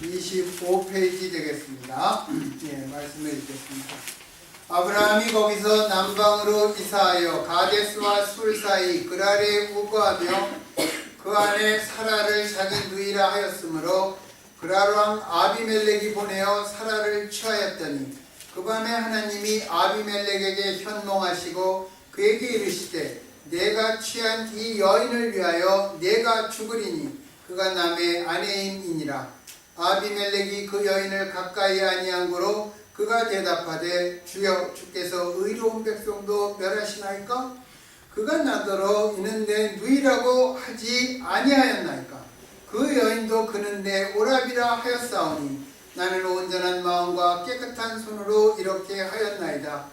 25페이지 되겠습니다. 예, 말씀해 주겠습니다. 아브라함이 거기서 남방으로 이사하여 가데스와 술 사이 그랄에 우거하며 그 안에 사라를 자기 누이라 하였으므로 그랄 왕 아비멜렉이 보내어 사라를 취하였더니 그 밤에 하나님이 아비멜렉에게 현몽하시고 그에게 이르시되 내가 취한 이 여인을 위하여 내가 죽으리니 그가 남의 아내임이니라. 아비멜렉이 그 여인을 가까이 아니한 고로 그가 대답하되 주여 주께서 의로운 백성도 멸하시나이까? 그가 나더러 이는 내 누이라고 하지 아니하였나이까? 그 여인도 그는 내 오라비라 하였사오니 나는 온전한 마음과 깨끗한 손으로 이렇게 하였나이다.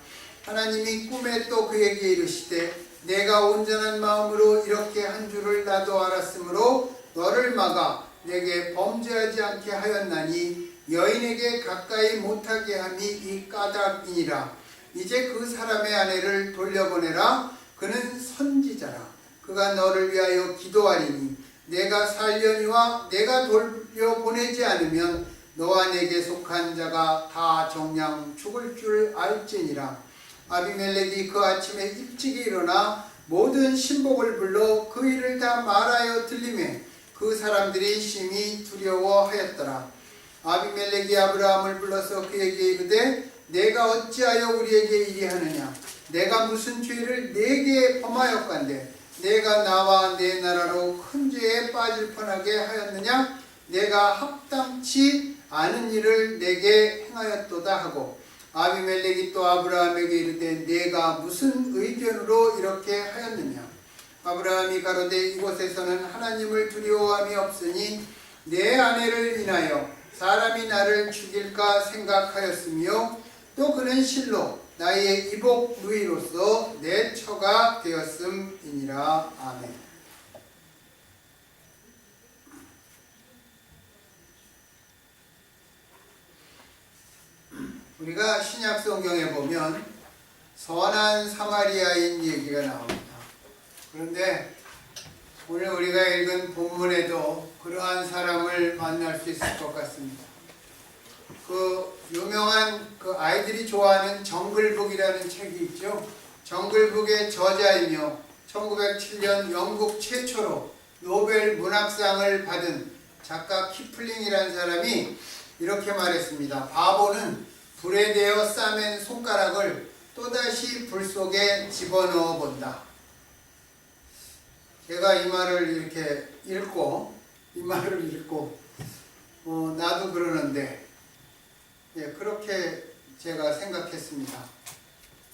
하나님이 꿈에 또 그에게 이르시되 내가 온전한 마음으로 이렇게 한 줄을 나도 알았으므로 너를 막아 내게 범죄하지 않게 하였나니 여인에게 가까이 못하게 함이 이 까닭이니라. 이제 그 사람의 아내를 돌려보내라. 그는 선지자라. 그가 너를 위하여 기도하리니 내가 살려니와 내가 돌려보내지 않으면 너와 내게 속한 자가 다 정녕 죽을 줄 알지니라. 아비멜렉이 그 아침에 일찍이 일어나 모든 신복을 불러 그 일을 다 말하여 들리매 그 사람들이 심히 두려워하였더라. 아비멜렉이 아브라함을 불러서 그에게 이르되 내가 어찌하여 우리에게 이리 하느냐? 내가 무슨 죄를 네게 범하였건대 내가 나와 내 나라로 큰 죄에 빠질 뻔하게 하였느냐? 내가 합당치 않은 일을 내게 행하였도다 하고 아비멜렉이 또 아브라함에게 이르되 내가 무슨 의견으로 이렇게 하였느냐? 아브라함이 가로되 이곳에서는 하나님을 두려워함이 없으니 내 아내를 인하여 사람이 나를 죽일까 생각하였으며 또 그는 실로 나의 이복 누이로서 내 처가 되었음이니라. 아멘. 우리가 신약 성경에 보면 선한 사마리아인 얘기가 나옵니다. 그런데 오늘 우리가 읽은 본문에도 그러한 사람을 만날 수 있을 것 같습니다. 그 유명한 그 아이들이 좋아하는 정글북이라는 책이 있죠. 정글북의 저자이며 1907년 영국 최초로 노벨 문학상을 받은 작가 키플링이라는 사람이 이렇게 말했습니다. 바보는 불에 대어 싸맨 손가락을 또다시 불 속에 집어넣어 본다. 제가 이 말을 이렇게 읽고 나도 그러는데 그렇게 제가 생각했습니다.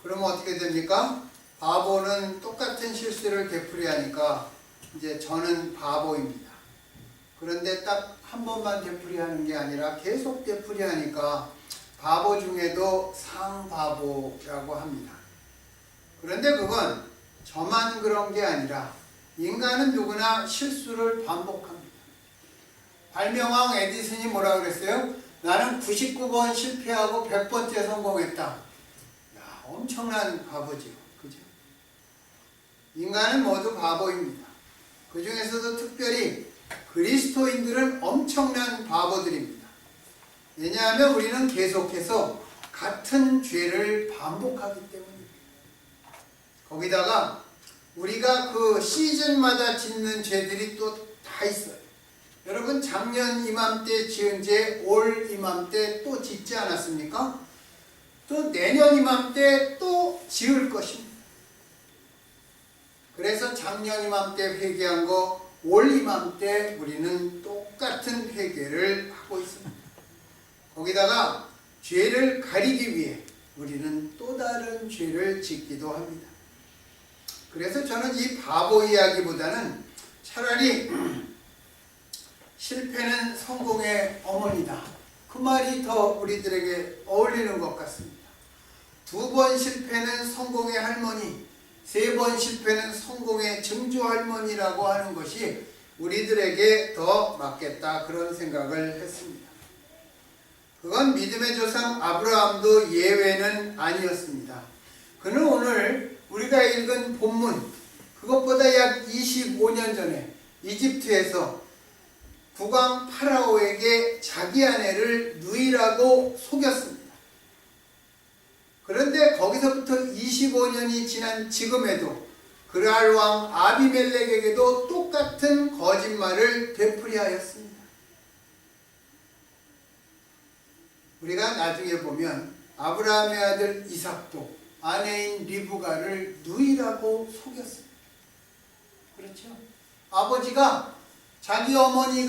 그러면 어떻게 됩니까? 바보는 똑같은 실수를 되풀이하니까 이제 저는 바보입니다. 그런데 딱 한 번만 되풀이하는 게 아니라 계속 되풀이하니까 바보 중에도 상바보라고 합니다. 그런데 그건 저만 그런 게 아니라 인간은 누구나 실수를 반복합니다. 발명왕 에디슨이 뭐라 그랬어요? 나는 99번 실패하고 100번째 성공했다. 야, 엄청난 바보죠. 그죠? 인간은 모두 바보입니다. 그 중에서도 특별히 그리스도인들은 엄청난 바보들입니다. 왜냐하면 우리는 계속해서 같은 죄를 반복하기 때문입니다. 거기다가 우리가 그 시즌마다 짓는 죄들이 또 다 있어요. 여러분 작년 이맘때 지은 죄 올 이맘때 또 짓지 않았습니까? 또 내년 이맘때 또 지을 것입니다. 그래서 작년 이맘때 회개한 거 올 이맘때 우리는 똑같은 회개를 하고 있습니다. 거기다가 죄를 가리기 위해 우리는 또 다른 죄를 짓기도 합니다. 그래서 저는 이 바보 이야기보다는 차라리 실패는 성공의 어머니다. 그 말이 더 우리들에게 어울리는 것 같습니다. 2번 실패는 성공의 할머니, 3번 실패는 성공의 증조 할머니라고 하는 것이 우리들에게 더 맞겠다, 그런 생각을 했습니다. 그건 믿음의 조상 아브라함도 예외는 아니었습니다. 그는 오늘 우리가 읽은 본문, 그것보다 약 25년 전에 이집트에서 국왕 파라오에게 자기 아내를 누이라고 속였습니다. 그런데 거기서부터 25년이 지난 지금에도 그랄 왕 아비멜렉에게도 똑같은 거짓말을 되풀이하였습니다. 우리가 나중에 보면 아브라함의 아들 이삭도 아내인 리브가를 누이라고 속였습니다. 그렇죠? 아버지가 자기 어머니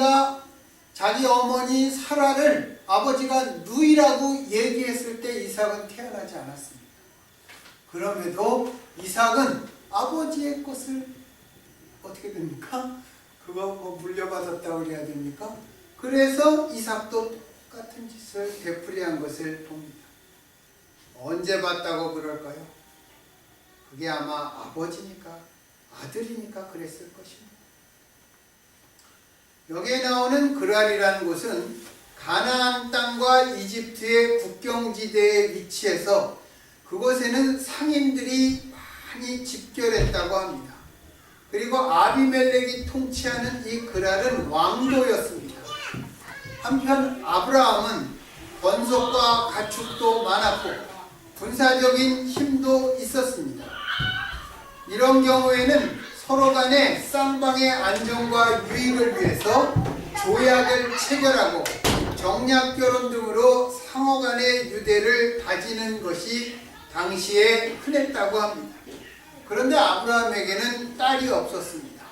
사라를 아버지가 누이라고 얘기했을 때 이삭은 태어나지 않았습니다. 그럼에도 이삭은 아버지의 것을 어떻게 됩니까? 그거 뭐 물려받았다고 그래야 됩니까? 그래서 이삭도 똑같은 짓을 되풀이한 것을 봅니다. 언제 봤다고 그럴까요? 그게 아마 아버지니까 아들이니까 그랬을 것입니다. 여기에 나오는 그랄이라는 곳은 가나안 땅과 이집트의 국경지대에 위치해서 그곳에는 상인들이 많이 집결했다고 합니다. 그리고 아비멜렉이 통치하는 이 그랄은 왕도였습니다. 한편 아브라함은 권속과 가축도 많았고 군사적인 힘도 있었습니다. 이런 경우에는 서로 간의 쌍방의 안정과 유익을 위해서 조약을 체결하고 정략결혼 등으로 상호 간의 유대를 다지는 것이 당시에 흔했다고 합니다. 그런데 아브라함에게는 딸이 없었습니다.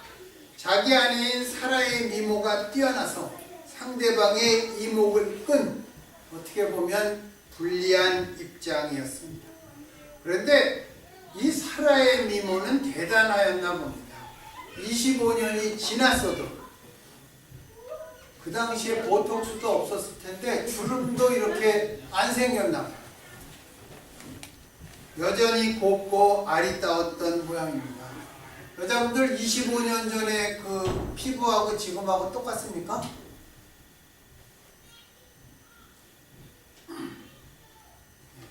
자기 아내인 사라의 미모가 뛰어나서 상대방의 이목을 끈 어떻게 보면 불리한 입장이었습니다. 그런데 이 사라의 미모는 대단하였나 봅니다. 25년이 지났어도 그 당시에 보톡스도 없었을 텐데 주름도 이렇게 안 생겼나 봐요. 여전히 곱고 아리따웠던 모양입니다. 여자분들 25년 전에 그 피부하고 지금하고 똑같습니까?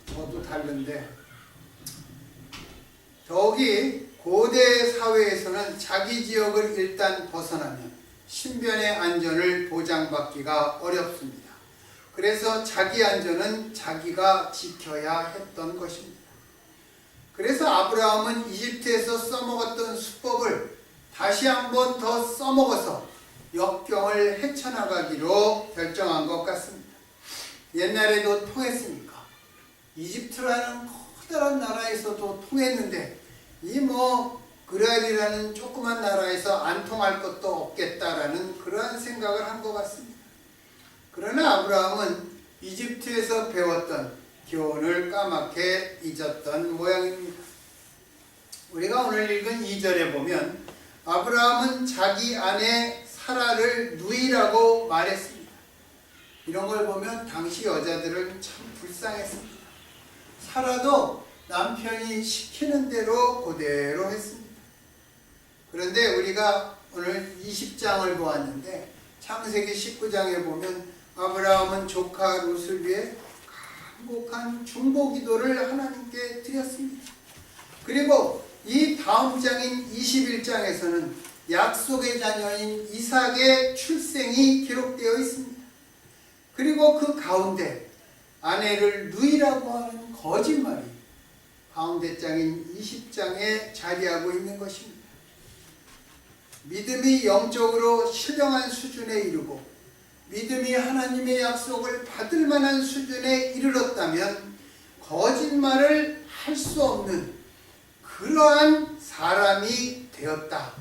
저도 다른데 저기 고대 사회에서는 자기 지역을 일단 벗어나면 신변의 안전을 보장받기가 어렵습니다. 그래서 자기 안전은 자기가 지켜야 했던 것입니다. 그래서 아브라함은 이집트에서 써먹었던 수법을 다시 한번 더 써먹어서 역경을 헤쳐나가기로 결정한 것 같습니다. 옛날에도 통했으니까 이집트라는 커다란 나라에서도 통했는데 이 그랄이라는 조그만 나라에서 안 통할 것도 없겠다라는 그러한 생각을 한 것 같습니다. 그러나 아브라함은 이집트에서 배웠던 교훈을 까맣게 잊었던 모양입니다. 우리가 오늘 읽은 2절에 보면 아브라함은 자기 아내 사라를 누이라고 말했습니다. 이런 걸 보면 당시 여자들은 참 불쌍했습니다. 사라도 남편이 시키는 대로 그대로 했습니다. 그런데 우리가 오늘 20장을 보았는데 창세기 19장에 보면 아브라함은 조카 롯을 위해 간곡한 중보기도를 하나님께 드렸습니다. 그리고 이 다음 장인 21장에서는 약속의 자녀인 이삭의 출생이 기록되어 있습니다. 그리고 그 가운데 아내를 누이라고 하는 거짓말이 가운데 장인 20장에 자리하고 있는 것입니다. 믿음이 영적으로 신령한 수준에 이르고 믿음이 하나님의 약속을 받을 만한 수준에 이르렀다면 거짓말을 할 수 없는 그러한 사람이 되었다.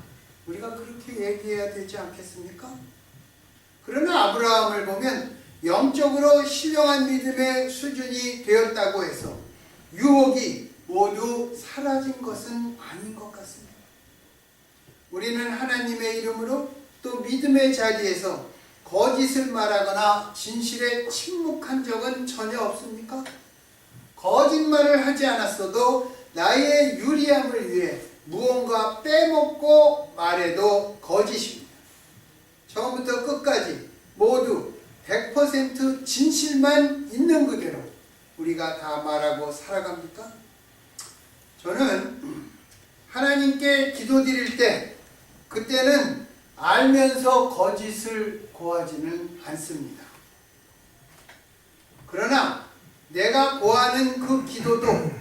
우리가 그렇게 얘기해야 되지 않겠습니까? 그러나 아브라함을 보면 영적으로 신령한 믿음의 수준이 되었다고 해서 유혹이 모두 사라진 것은 아닌 것 같습니다. 우리는 하나님의 이름으로 또 믿음의 자리에서 거짓을 말하거나 진실에 침묵한 적은 전혀 없습니까? 거짓말을 하지 않았어도 나의 유리함을 위해 무언가 빼먹고 말해도 거짓입니다. 처음부터 끝까지 모두 100% 진실만 있는 그대로 우리가 다 말하고 살아갑니까? 저는 하나님께 기도드릴 때 그때는 알면서 거짓을 고하지는 않습니다. 그러나 내가 고하는 그 기도도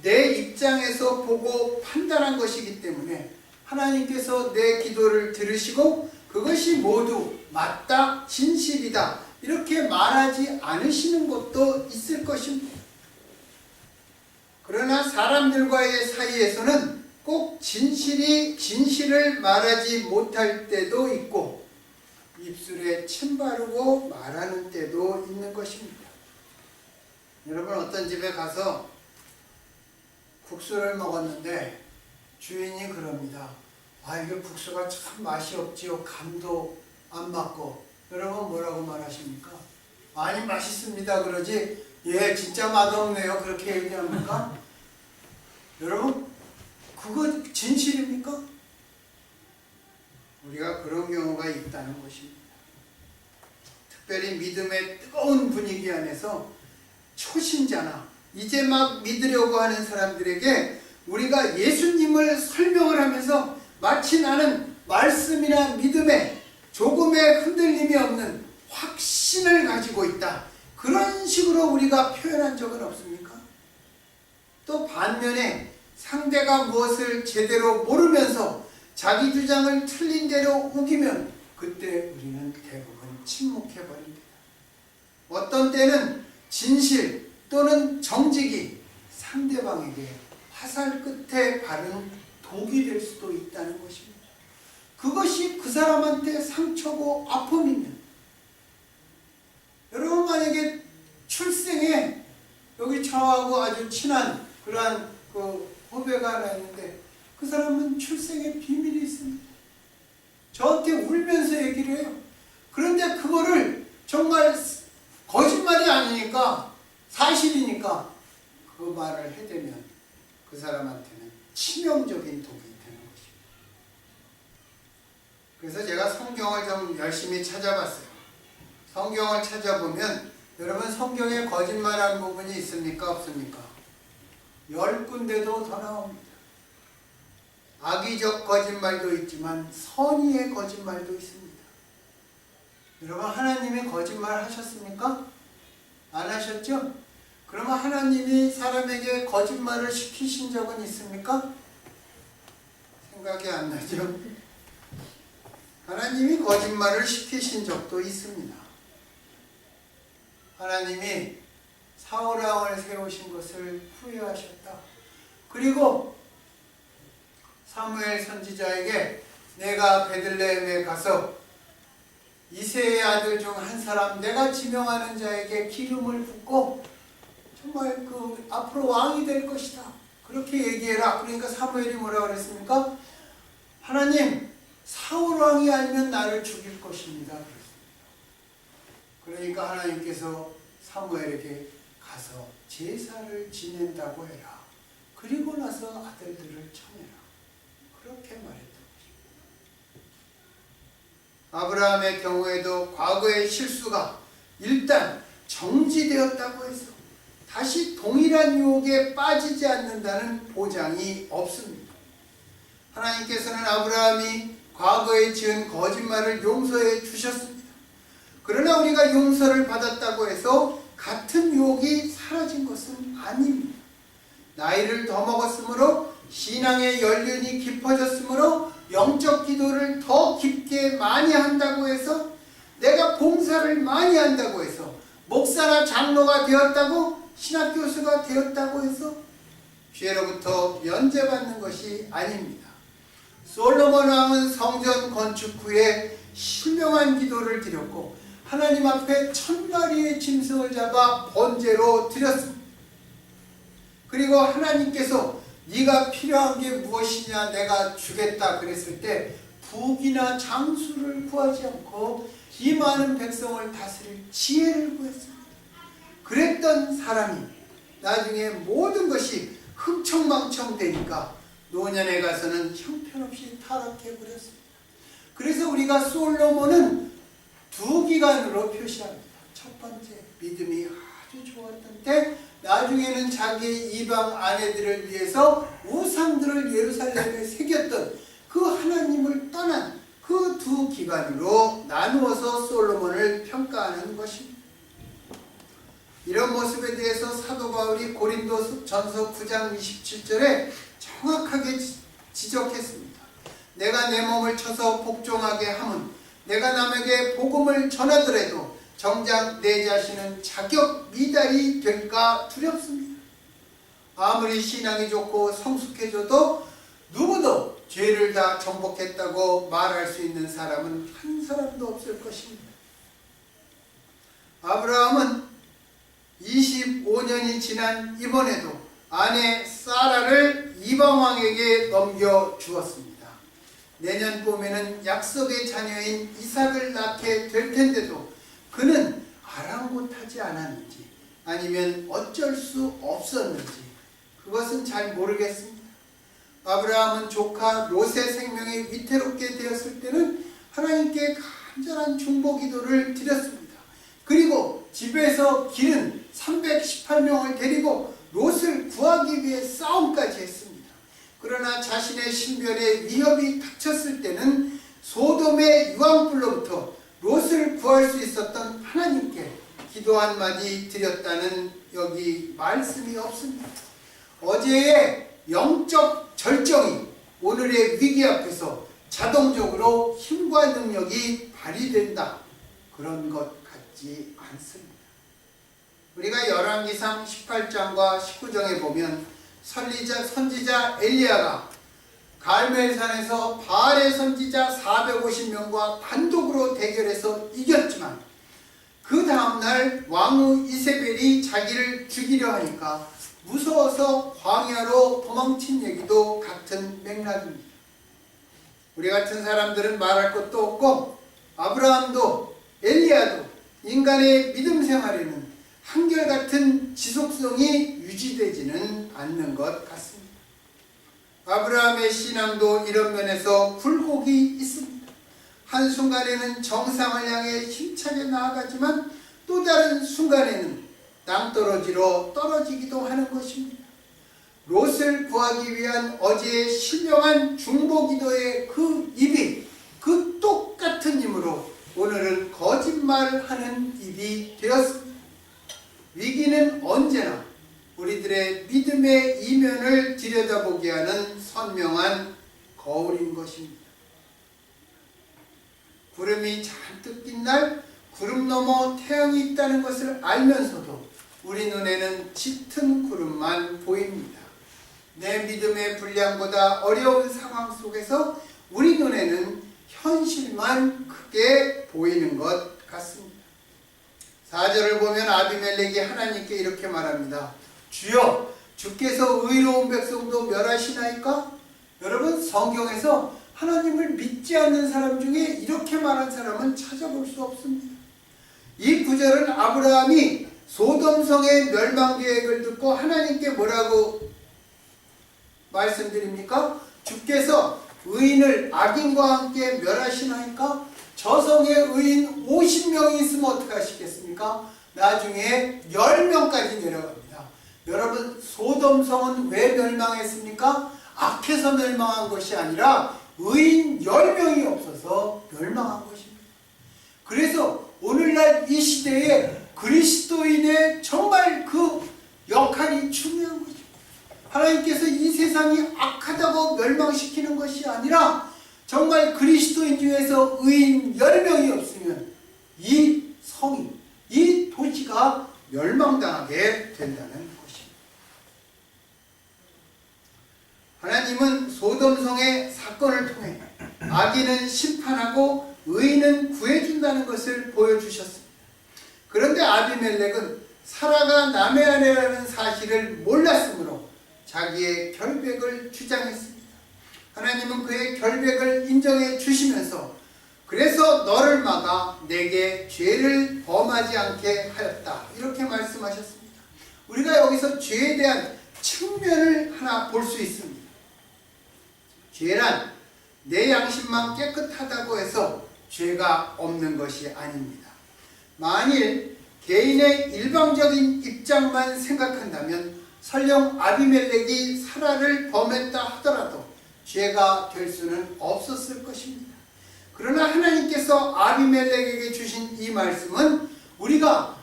내 입장에서 보고 판단한 것이기 때문에 하나님께서 내 기도를 들으시고 그것이 모두 맞다, 진실이다 이렇게 말하지 않으시는 것도 있을 것입니다. 그러나 사람들과의 사이에서는 꼭 진실을 말하지 못할 때도 있고 입술에 침 바르고 말하는 때도 있는 것입니다. 여러분, 어떤 집에 가서 국수를 먹었는데 주인이 그럽니다. 이게 국수가 참 맛이 없지요. 간도 안 맞고. 여러분 뭐라고 말하십니까? 아니 맛있습니다 그러지. 예, 진짜 맛없네요 그렇게 얘기합니까? 여러분, 그거 진실입니까? 우리가 그런 경우가 있다는 것입니다. 특별히 믿음의 뜨거운 분위기 안에서 초신자나 이제 막 믿으려고 하는 사람들에게 우리가 예수님을 설명을 하면서 마치 나는 말씀이나 믿음에 조금의 흔들림이 없는 확신을 가지고 있다, 그런 식으로 우리가 표현한 적은 없습니까? 또 반면에 상대가 무엇을 제대로 모르면서 자기 주장을 틀린 대로 우기면 그때 우리는 대부분 침묵해버립니다. 어떤 때는 진실 또는 정직이 상대방에게 화살 끝에 바른 독이 될 수도 있다는 것입니다. 그것이 그 사람한테 상처고 아픔이면, 여러분 만약에 출생에 여기 저하고 아주 친한 그러한 후배가 하나 있는데 그 사람은 출생에 비밀이 있습니다. 저한테 울면서 얘기를 해요. 그런데 그거를 정말 거짓말이 아니니까 사실이니까 그 말을 해대면 그 사람한테는 치명적인 독이 되는 것입니다. 그래서 제가 성경을 좀 열심히 찾아봤어요. 성경을 찾아보면 여러분, 성경에 거짓말한 부분이 있습니까? 없습니까? 10군데도 더 나옵니다. 악의적 거짓말도 있지만 선의의 거짓말도 있습니다. 여러분, 하나님이 거짓말 하셨습니까? 안 하셨죠? 그러면 하나님이 사람에게 거짓말을 시키신 적은 있습니까? 생각이 안 나죠? 하나님이 거짓말을 시키신 적도 있습니다. 하나님이 사울왕을 세우신 것을 후회하셨다. 그리고 사무엘 선지자에게 내가 베들레헴에 가서 이새의 아들 중 한 사람 내가 지명하는 자에게 기름을 붓고 정말 앞으로 왕이 될 것이다 그렇게 얘기해라. 그러니까 사무엘이 뭐라고 그랬습니까? 하나님, 사울 왕이 아니면 나를 죽일 것입니다 그랬습니다. 그러니까 하나님께서 사무엘에게 가서 제사를 지낸다고 해라. 그리고 나서 아들들을 청해라. 그렇게 말했던 것입니다. 아브라함의 경우에도 과거의 실수가 일단 정지되었다고 해서 다시 동일한 유혹에 빠지지 않는다는 보장이 없습니다. 하나님께서는 아브라함이 과거에 지은 거짓말을 용서해 주셨습니다. 그러나 우리가 용서를 받았다고 해서 같은 유혹이 사라진 것은 아닙니다. 나이를 더 먹었으므로 신앙의 연륜이 깊어졌으므로 영적 기도를 더 깊게 많이 한다고 해서, 내가 봉사를 많이 한다고 해서, 목사나 장로가 되었다고, 신학교수가 되었다고 해서 죄로부터 면제받는 것이 아닙니다. 솔로몬 왕은 성전 건축 후에 신령한 기도를 드렸고 하나님 앞에 1000마리의 짐승을 잡아 번제로 드렸습니다. 그리고 하나님께서 네가 필요한 게 무엇이냐 내가 주겠다 그랬을 때 부귀나 장수를 구하지 않고 이 많은 백성을 다스릴 지혜를 구했습니다. 그랬던 사람이 나중에 모든 것이 흥청망청 되니까 노년에 가서는 형편없이 타락해버렸습니다. 그래서 우리가 솔로몬은 두 기간으로 표시합니다. 첫 번째, 믿음이 아주 좋았던 때, 나중에는 자기의 이방 아내들을 위해서 우상들을 예루살렘에 새겼던 그 하나님을 떠난 그 그 두 기관으로 나누어서 솔로몬을 평가하는 것입니다. 이런 모습에 대해서 사도 바울이 고린도전서 9장 27절에 정확하게 지적했습니다. 내가 내 몸을 쳐서 복종하게 함은 내가 남에게 복음을 전하더라도 정작 내 자신은 자격 미달이 될까 두렵습니다. 아무리 신앙이 좋고 성숙해져도 누구도 죄를 다 정복했다고 말할 수 있는 사람은 한 사람도 없을 것입니다. 아브라함은 25년이 지난 이번에도 아내 사라를 이방왕에게 넘겨주었습니다. 내년 봄에는 약속의 자녀인 이삭을 낳게 될 텐데도 그는 아랑곳하지 않았는지 아니면 어쩔 수 없었는지 그것은 잘 모르겠습니다. 아브라함은 조카 롯의 생명이 위태롭게 되었을 때는 하나님께 간절한 중보 기도를 드렸습니다. 그리고 집에서 기른 318명을 데리고 롯을 구하기 위해 싸움까지 했습니다. 그러나 자신의 신변에 위협이 닥쳤을 때는 소돔의 유황불로부터 롯을 구할 수 있었던 하나님께 기도 한마디 드렸다는 여기 말씀이 없습니다. 어제의 영적 절정이 오늘의 위기 앞에서 자동적으로 힘과 능력이 발휘된다. 그런 것 같지 않습니다. 우리가 열왕기상 18장과 19장에 보면 선지자 엘리야가 갈멜산에서 바알의 선지자 450명과 단독으로 대결해서 이겼지만 그 다음날 왕후 이세벨이 자기를 죽이려 하니까 무서워서 광야로 도망친 얘기도 같은 맥락입니다. 우리 같은 사람들은 말할 것도 없고 아브라함도 엘리야도 인간의 믿음 생활에는 한결같은 지속성이 유지되지는 않는 것 같습니다. 아브라함의 신앙도 이런 면에서 굴곡이 있습니다. 한순간에는 정상을 향해 힘차게 나아가지만 또 다른 순간에는 낭떠러지로 떨어지기도 하는 것입니다. 롯을 구하기 위한 어제의 신령한 중보기도의 그 입이 그 똑같은 힘으로 오늘은 거짓말하는 입이 되었습니다. 위기는 언제나 우리들의 믿음의 이면을 들여다보게 하는 선명한 거울인 것입니다. 구름이 잔뜩 낀 날 구름 너머 태양이 있다는 것을 알면서도 우리 눈에는 짙은 구름만 보입니다. 내 믿음의 분량보다 어려운 상황 속에서 우리 눈에는 현실만 크게 보이는 것 같습니다. 4절을 보면 아비멜렉이 하나님께 이렇게 말합니다. 주여, 주께서 의로운 백성도 멸하시나이까? 여러분, 성경에서 하나님을 믿지 않는 사람 중에 이렇게 말한 사람은 찾아볼 수 없습니다. 이 구절은 아브라함이 소돔성의 멸망 계획을 듣고 하나님께 뭐라고 말씀드립니까? 주께서 의인을 악인과 함께 멸하시나이까? 저 성에 의인 50명이 있으면 어떻게 하시겠습니까? 나중에 10명까지 내려갑니다. 여러분, 소돔성은 왜 멸망했습니까? 악해서 멸망한 것이 아니라 의인 10명이 없어서 멸망한 것입니다. 그래서 오늘날 이 시대에 그리스도인의 정말 그 역할이 중요한 것입니다. 하나님께서 이 세상이 악하다고 멸망시키는 것이 아니라 정말 그리스도인 중에서 의인 10명이 없으면 이 성이, 이 도시가 멸망당하게 된다는 것입니다. 하나님은 소돔성의 사건을 통해 악인은 심판하고 의인은 구해준다는 것을 보여주셨습니다. 그런데 아비멜렉은 사라가 남의 아내라는 사실을 몰랐으므로 자기의 결백을 주장했습니다. 하나님은 그의 결백을 인정해 주시면서 그래서 너를 막아 내게 죄를 범하지 않게 하였다, 이렇게 말씀하셨습니다. 우리가 여기서 죄에 대한 측면을 하나 볼 수 있습니다. 죄란 내 양심만 깨끗하다고 해서 죄가 없는 것이 아닙니다. 만일 개인의 일방적인 입장만 생각한다면 설령 아비멜렉이 사라를 범했다 하더라도 죄가 될 수는 없었을 것입니다. 그러나 하나님께서 아비멜렉에게 주신 이 말씀은 우리가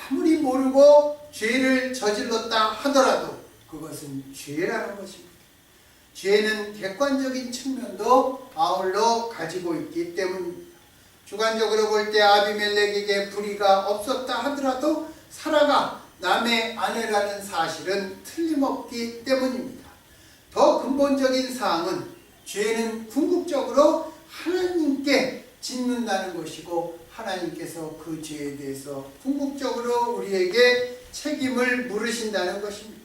아무리 모르고 죄를 저질렀다 하더라도 그것은 죄라는 것입니다. 죄는 객관적인 측면도 아울러 가지고 있기 때문입니다. 주관적으로 볼 때 아비멜렉에게 불의가 없었다 하더라도 사라가 남의 아내라는 사실은 틀림없기 때문입니다. 더 근본적인 사항은 죄는 궁극적으로 하나님께 짓는다는 것이고 하나님께서 그 죄에 대해서 궁극적으로 우리에게 책임을 물으신다는 것입니다.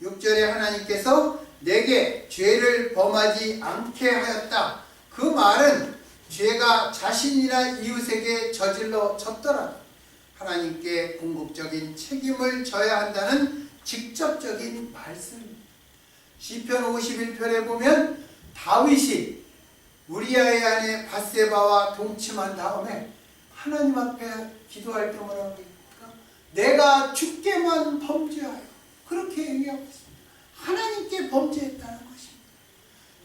6절에 하나님께서 내게 죄를 범하지 않게 하였다. 그 말은 죄가 자신이나 이웃에게 저질러졌더라도 하나님께 궁극적인 책임을 져야 한다는 직접적인 말씀입니다. 시편 51편에 보면 다윗이 우리아의 아내 밧세바와 동침한 다음에 하나님 앞에 기도할 때 뭐라고 합니까? 내가 주께만 범죄하여, 그렇게 얘기하고 있습니다. 하나님께 범죄했다는 것입니다.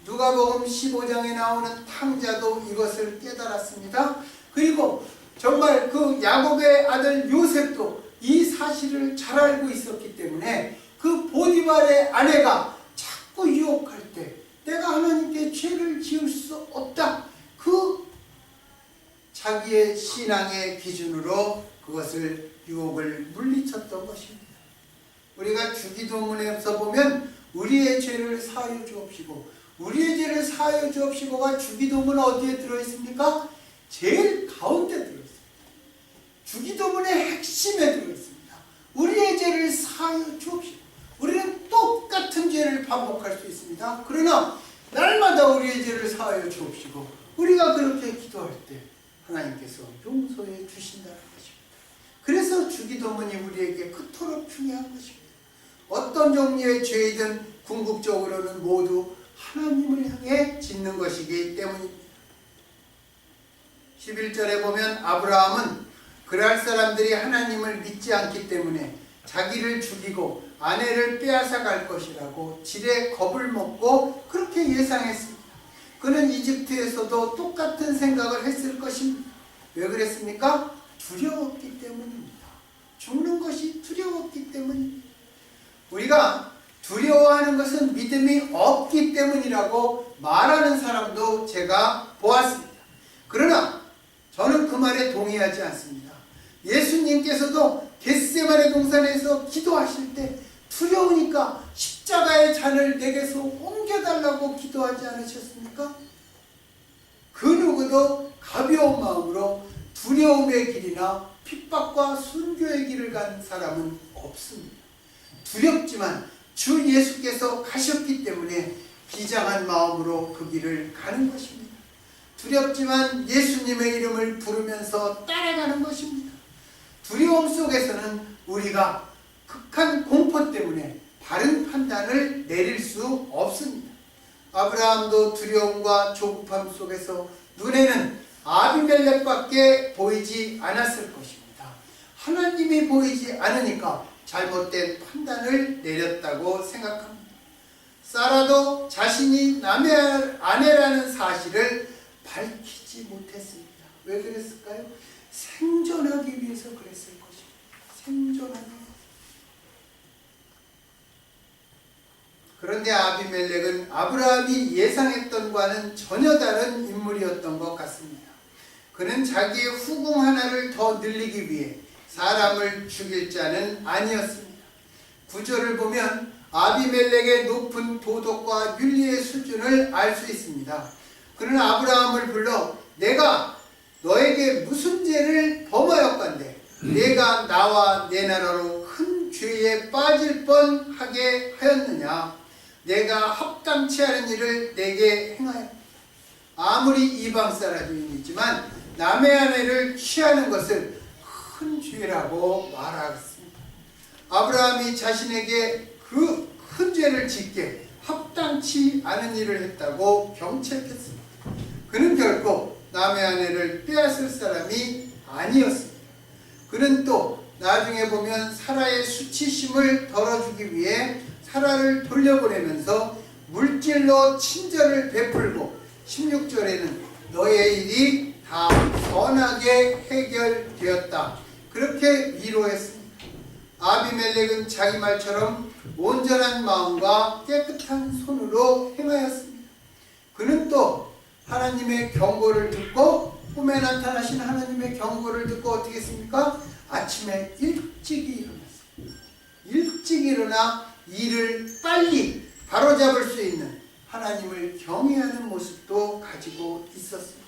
누가복음 15장에 나오는 탕자도 이것을 깨달았습니다. 그리고 정말 그 야곱의 아들 요셉도 이 사실을 잘 알고 있었기 때문에 그 보디발의 아내가 자꾸 유혹할 때 내가 하나님께 죄를 지을 수 없다, 그 자기의 신앙의 기준으로 그것을 유혹을 물리쳤던 것입니다. 우리가 주기도문에서 보면 우리의 죄를 사하여 주옵시고, 우리의 죄를 사하여 주옵시고가 주기도문 어디에 들어있습니까? 제일 가운데 들어있습니다. 주기도문의 핵심에 들어있습니다. 우리의 죄를 사하여 주옵시고. 우리는 똑같은 죄를 반복할 수 있습니다. 그러나 날마다 우리의 죄를 사하여 주옵시고 우리가 그렇게 기도할 때 하나님께서 용서해 주신다는 것입니다. 그래서 주기도문이 우리에게 그토록 중요한 것입니다. 어떤 종류의 죄이든 궁극적으로는 모두 하나님을 향해 짓는 것이기 때문입니다. 11절에 보면 아브라함은 그랄 사람들이 하나님을 믿지 않기 때문에 자기를 죽이고 아내를 빼앗아 갈 것이라고 지레 겁을 먹고 그렇게 예상했습니다. 그는 이집트에서도 똑같은 생각을 했을 것입니다. 왜 그랬습니까? 두려웠기 때문입니다. 죽는 것이 두려웠기 때문입니다. 우리가 두려워하는 것은 믿음이 없기 때문이라고 말하는 사람도 제가 보았습니다. 그러나 저는 그 말에 동의하지 않습니다. 예수님께서도 겟세마네 동산에서 기도하실 때 두려우니까 십자가의 잔을 내게서 옮겨달라고 기도하지 않으셨습니까? 그 누구도 가벼운 마음으로 두려움의 길이나 핍박과 순교의 길을 간 사람은 없습니다. 두렵지만 주 예수께서 가셨기 때문에 비장한 마음으로 그 길을 가는 것입니다. 두렵지만 예수님의 이름을 부르면서 따라가는 것입니다. 두려움 속에서는 우리가 극한 공포 때문에 바른 판단을 내릴 수 없습니다. 아브라함도 두려움과 조급함 속에서 눈에는 아비멜렉밖에 보이지 않았을 것입니다. 하나님이 보이지 않으니까 잘못된 판단을 내렸다고 생각합니다. 사라도 자신이 남의 아내라는 사실을 밝히지 못했습니다. 왜 그랬을까요? 생존하기 위해서 그랬을 것입니다. 생존하기 위해서. 그런데 아비멜렉은 아브라함이 예상했던과는 전혀 다른 인물이었던 것 같습니다. 그는 자기의 후궁 하나를 더 늘리기 위해 사람을 죽일 자는 아니었습니다. 구절을 보면 아비멜렉의 높은 도덕과 윤리의 수준을 알 수 있습니다. 그는 아브라함을 불러 내가 너에게 무슨 죄를 범하였건대 내가 나와 내 나라로 큰 죄에 빠질 뻔하게 하였느냐. 내가 합당치 않은 일을 내게 행하였다. 아무리 이방 사람이지만 남의 아내를 취하는 것을 큰 죄라고 말하였습니다. 아브라함이 자신에게 그 큰 죄를 짓게 합당치 않은 일을 했다고 경책했습니다. 그는 결코 남의 아내를 빼앗을 사람이 아니었습니다. 그는 또 나중에 보면 사라의 수치심을 덜어주기 위해 사라를 돌려보내면서 물질로 친절을 베풀고 16절에는 너의 일이 다 선하게 해결되었다. 그렇게 위로했습니다. 아비멜렉은 자기 말처럼 온전한 마음과 깨끗한 손으로 행하였습니다. 그는 또 하나님의 경고를 듣고, 꿈에 나타나신 하나님의 경고를 듣고 어떻게 했습니까? 아침에 일찍 일어났습니다. 일찍 일어나 일을 빨리 바로잡을 수 있는 하나님을 경외하는 모습도 가지고 있었습니다.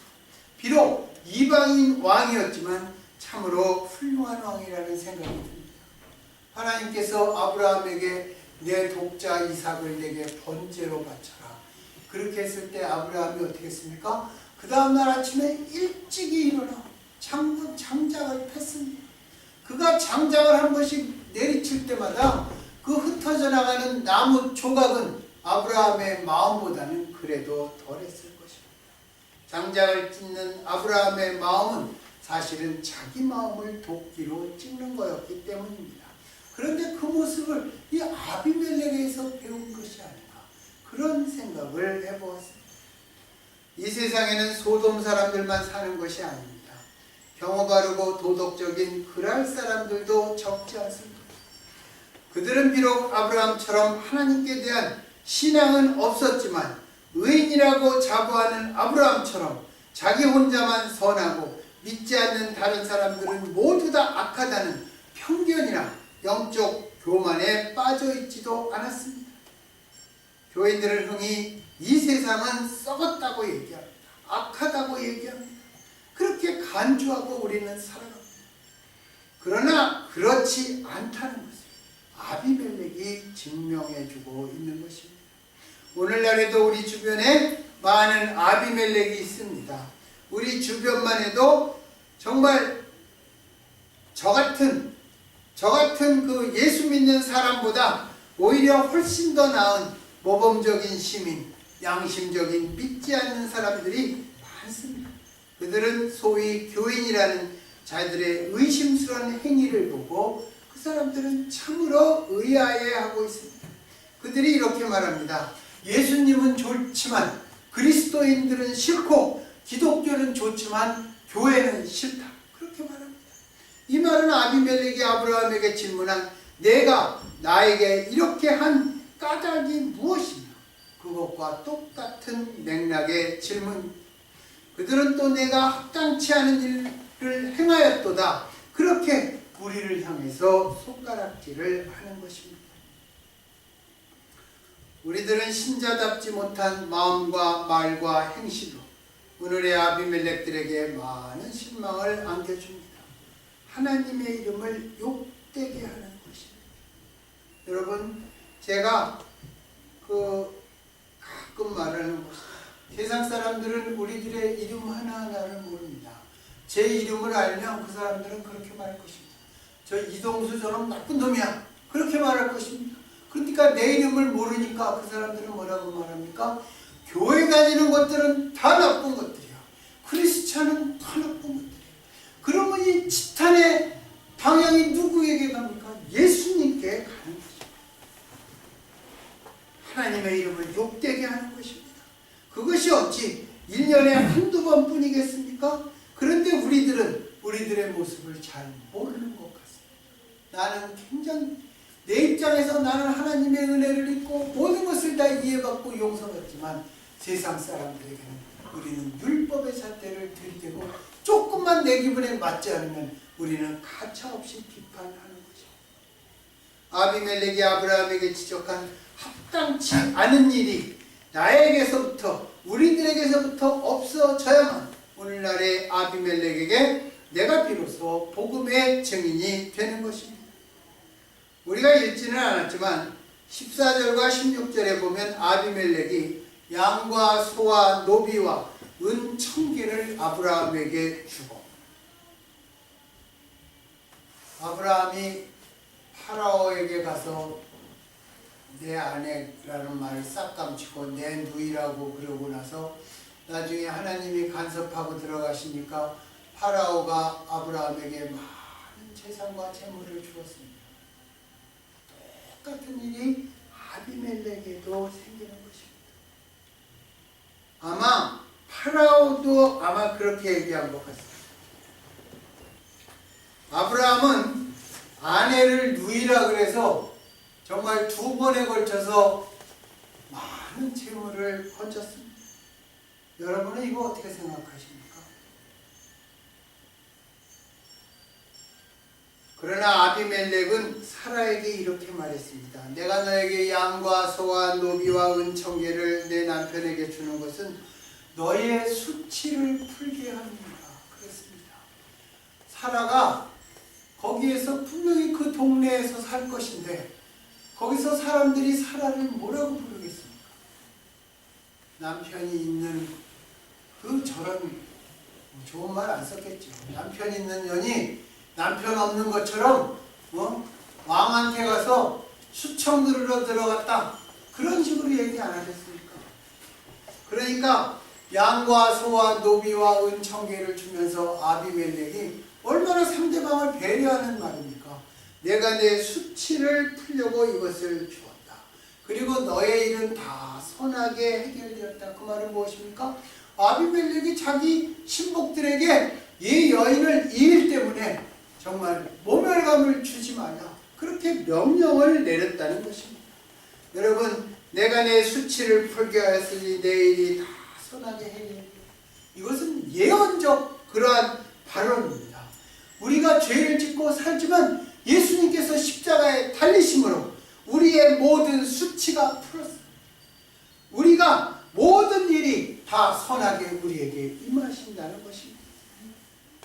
비록 이방인 왕이었지만 참으로 훌륭한 왕이라는 생각이 듭니다. 하나님께서 아브라함에게 내 독자 이삭을 내게 번제로 바쳐라. 그렇게 했을 때 아브라함이 어떻게 했습니까? 그 다음날 아침에 일찍이 일어나 장작을 폈습니다. 그가 장작을 한 번씩 내리칠 때마다 그 흩어져 나가는 나무 조각은 아브라함의 마음보다는 그래도 덜했을 것입니다. 장작을 찢는 아브라함의 마음은 사실은 자기 마음을 도끼로 찍는 거였기 때문입니다. 그런데 그 모습을 이 아비멜렉에서 배운 것이 아닌가, 그런 생각을 해보았습니다. 이 세상에는 소돔 사람들만 사는 것이 아닙니다. 경호 바르고 도덕적인 그랄 사람들도 적지 않습니다. 그들은 비록 아브라함처럼 하나님께 대한 신앙은 없었지만 의인이라고 자부하는 아브라함처럼 자기 혼자만 선하고 믿지 않는 다른 사람들은 모두 다 악하다는 편견이나 영적 교만에 빠져 있지도 않았습니다. 교인들은 흔히 이 세상은 썩었다고 얘기합니다. 악하다고 얘기합니다. 그렇게 간주하고 우리는 살아갑니다. 그러나 그렇지 않다는 것을 아비멜렉이 증명해주고 있는 것입니다. 오늘날에도 우리 주변에 많은 아비멜렉이 있습니다. 우리 주변만 해도 정말 저 같은 그 예수 믿는 사람보다 오히려 훨씬 더 나은 모범적인 시민, 양심적인 믿지 않는 사람들이 많습니다. 그들은 소위 교인이라는 자들의 의심스러운 행위를 보고 그 사람들은 참으로 의아해하고 있습니다. 그들이 이렇게 말합니다. 예수님은 좋지만 그리스도인들은 싫고 기독교는 좋지만 교회는 싫다. 그렇게 말합니다. 이 말은 아비멜렉이 아브라함에게 질문한 내가 나에게 이렇게 한 까닭이 무엇이냐, 그것과 똑같은 맥락의 질문. 그들은 또 내가 합당치 않은 일을 행하였도다, 그렇게 우리를 향해서 손가락질을 하는 것입니다. 우리들은 신자답지 못한 마음과 말과 행실로 오늘의 아비멜렉들에게 많은 실망을 안겨줍니다. 하나님의 이름을 욕되게 하는 것입니다. 여러분, 제가 가끔 말하는 것입니다. 세상 사람들은 우리들의 이름 하나하나를 모릅니다. 제 이름을 알면 그 사람들은 그렇게 말할 것입니다. 저 이동수 저놈 나쁜 놈이야, 그렇게 말할 것입니다. 그러니까 내 이름을 모르니까 그 사람들은 뭐라고 말합니까? 교회 다니는 것들은 다 나쁜 것들이야. 크리스찬은 다 나쁜 것들이야. 그러면 이 지탄의 방향이 누구에게 갑니까? 예수님께 가는 것입니다. 하나님의 이름을 욕되게 하는 것입니다. 그것이 어찌 1년에 한두 번뿐이겠습니까? 그런데 우리들은 우리들의 모습을 잘 모르는 것 같습니다. 나는 굉장히 내 입장에서 나는 하나님의 은혜를 입고 모든 것을 다 이해받고 용서받지만 세상 사람들에게는 우리는 율법의 잣대를 들이대고 조금만 내 기분에 맞지 않으면 우리는 가차없이 비판하는 거죠. 아비멜렉이 아브라함에게 지적한 합당치 않은 일이 나에게서부터, 우리들에게서부터 없어져야만 오늘날의 아비멜렉에게 내가 비로소 복음의 증인이 되는 것입니다. 우리가 읽지는 않았지만 14절과 16절에 보면 아비멜렉이 양과 소와 노비와 은 1000개를 아브라함에게 주고, 아브라함이 파라오에게 가서 내 아내라는 말을 싹 감추고 내 누이라고 그러고 나서 나중에 하나님이 간섭하고 들어가시니까 파라오가 아브라함에게 많은 재산과 재물을 주었습니다. 똑같은 일이 아비멜렉에도 생기는 것입니다. 아마 파라오도 아마 그렇게 얘기한 것 같습니다. 아브라함은 아내를 누이라 그래서 정말 2번에 걸쳐서 많은 재물을 건졌습니다. 여러분은 이거 어떻게 생각하십니까? 그러나 아비멜렉은 사라에게 이렇게 말했습니다. 내가 너에게 양과 소와 노비와 은청개를 내 남편에게 주는 것은 너의 수치를 풀게 합니다. 그랬습니다. 사라가 거기에서 분명히 그 동네에서 살 것인데 거기서 사람들이 사라를 뭐라고 부르겠습니까? 남편이 있는 그 저런 좋은 말 안 썼겠죠. 남편 있는 년이 남편 없는 것처럼 왕한테 가서 수청 들으러 들어갔다. 그런 식으로 얘기 안 하겠습니까? 그러니까 양과 소와 노비와 은청개를 주면서 아비멜렉이 얼마나 상대방을 배려하는 말입니까? 내가 내 수치를 풀려고 이것을 주었다. 그리고 너의 일은 다 선하게 해결되었다. 그 말은 무엇입니까? 아비멜렉이 자기 신복들에게 이 여인을 이 일 때문에 정말 모멸감을 주지 말라. 그렇게 명령을 내렸다는 것입니다. 여러분, 내가 내 수치를 풀게 하였으니 내 일이 다 선하게 해결되었다. 이것은 예언적 그러한 발언입니다. 우리가 죄를 짓고 살지만 예수님께서 십자가에 달리심으로 우리의 모든 수치가 풀었습니다. 우리가 모든 일이 다 선하게 우리에게 임하신다는 것입니다.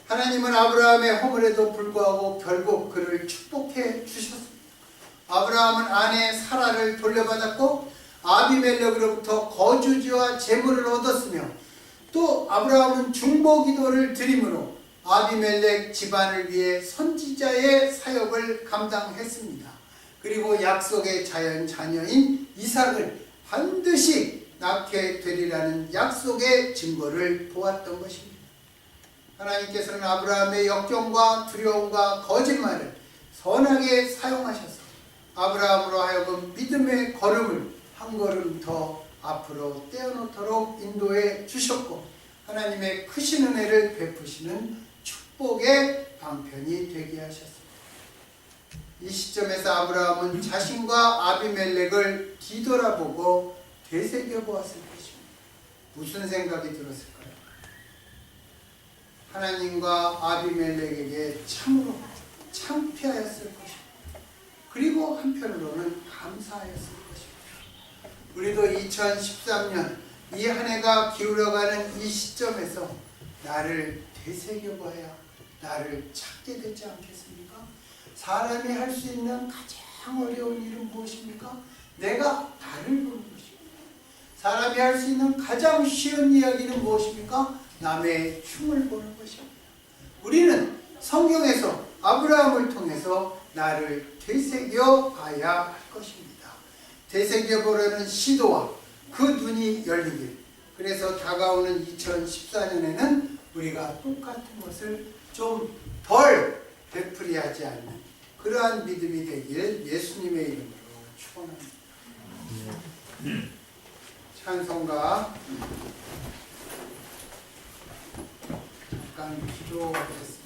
하나님은 아브라함의 허물에도 불구하고 결국 그를 축복해 주셨습니다. 아브라함은 아내 사라를 돌려받았고 아비멜렉으로부터 거주지와 재물을 얻었으며 또 아브라함은 중보기도를 드림으로 아비멜렉 집안을 위해 선지자의 사역을 감당했습니다. 그리고 약속의 자녀인 이삭을 반드시 낳게 되리라는 약속의 증거를 보았던 것입니다. 하나님께서는 아브라함의 역경과 두려움과 거짓말을 선하게 사용하셔서 아브라함으로 하여금 믿음의 걸음을 한 걸음 더 앞으로 떼어놓도록 인도해 주셨고 하나님의 크신 은혜를 베푸시는 축복의 방편이 되게 하셨습니다. 이 시점에서 아브라함은 자신과 아비멜렉을 뒤돌아보고 되새겨보았을 것입니다. 무슨 생각이 들었을까요? 하나님과 아비멜렉에게 참으로 창피하였을 것입니다. 그리고 한편으로는 감사하였을 것입니다. 우리도 2013년 이 한 해가 기울어가는 이 시점에서 나를 되새겨봐야 나를 찾게 되지 않겠습니까? 사람이 할 수 있는 가장 어려운 일은 무엇입니까? 내가 나를 보는 것입니다. 사람이 할 수 있는 가장 쉬운 이야기는 무엇입니까? 남의 흉을 보는 것입니다. 우리는 성경에서 아브라함을 통해서 나를 되새겨 봐야 할 것입니다. 되새겨 보려는 시도와 그 눈이 열리길. 그래서 다가오는 2014년에는 우리가 똑같은 것을 좀 덜 되풀이하지 않는 그러한 믿음이 되길 예수님의 이름으로 축원합니다. 찬송가 잠깐 기도하겠습니다.